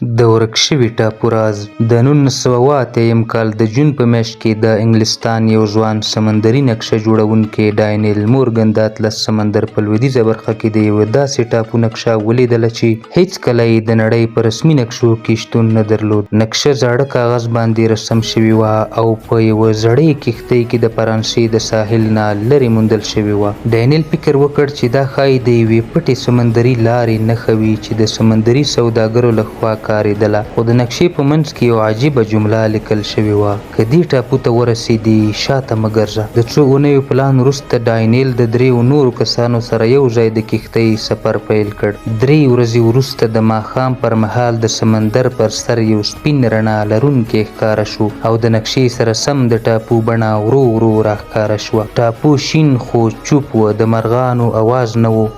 د ورک شوي ټاپو راز د 1908 کال د جون په میاشت کې د انګلستان یو ځوان سمندري نقشه جوړونکی ډاینیل مورګن د اطلس سمندر په لویدیځه برخه کې د یوه داسې ټاپو نقشه ولیدله چې هیڅکله یې د نړۍ په رسمي نقشو کې شتون نه درلود. نقشه زاړه کاغذ باندې رسم شوې وه او په یوه زړې کښتۍ کې د فرانسې د ساحل نه لرې موندل شوې وه. ډاینیل فکر وکړ چې دا ښایي د یوې پټې سمندري لارې نښه وي چې د سمندري سوداګرو لخوا کارېدله، خو د نقشې په منځ کې یو عجیبه جمله لیکل شوې وه: که دې ټاپو ته ورسېدې شاته مه ګرځه. د څو اونیو پلان وروسته ډاینیل د 3 نورو کسانو سره یو ځای د کښتۍ سفر پیل کړ. 3 ورځې وروسته د ماښام پر مهال د سمندر پر سر یو سپین رڼا لرونکی ښکاره شو او د نقشې سره سم د ټاپو بڼه ورو ورو راښکاره شوه. ټاپو شین خو چوپ و، د مرغانو اواز نه و،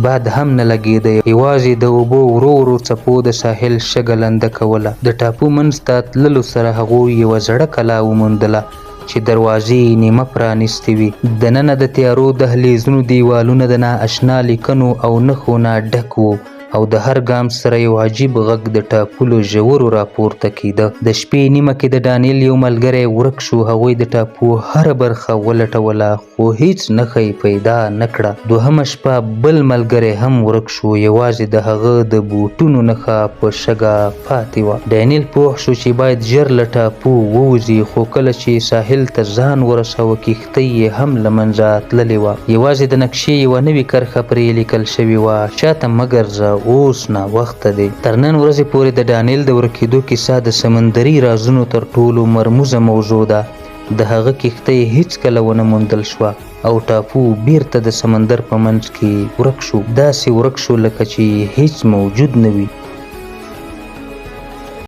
باد هم نه لګېده، یوازې د اوبو ورو ورو څپو د ساحل شګه لنده کوله. د ټاپو منځ ته تللو سره هغوی یوه زړه کلا وموندله چې دروازې یې نیمه پرانیستې وې. دننه د تیارو دهلیزونو دیوالونه د نااشنا لیکنو او نښو نه ډک وو او د هر ګام سره یو عجیب غږ د ټاپو له ژورو راپورته کېده. د شپې نیمه کې د ډانیل یو ملګری ورک شو. هغوی د ټاپو هره برخه ولټوله خو هیڅ نښه یې پیدا نه کړه. دوهمه شپه بل ملګری هم ورک شو، یوازې د هغه د بوټونو نښه په شګه پاتې وه. ډانیل پوه شو چې باید ژر له ټاپو ووځي، خو کله چې ساحل ته ځان ورساوه کښتۍ یې هم له منځه تللې وه. یوازې د نقشې یوه نوې کرښه پرې لیکل شوې وه: شاته مه ګرځه، اوس ناوخته دی. تر نن ورځې پورې د ډانیل د ورکېدو کیسه د سمندري رازونو تر ټولو مرموزه موضوع ده. د هغه کښتۍ هیڅکله ونه موندل شوه او ټاپو بیرته د سمندر په منځ کې ورک شو، داسې ورک شو لکه چې هیڅ موجود نه وي.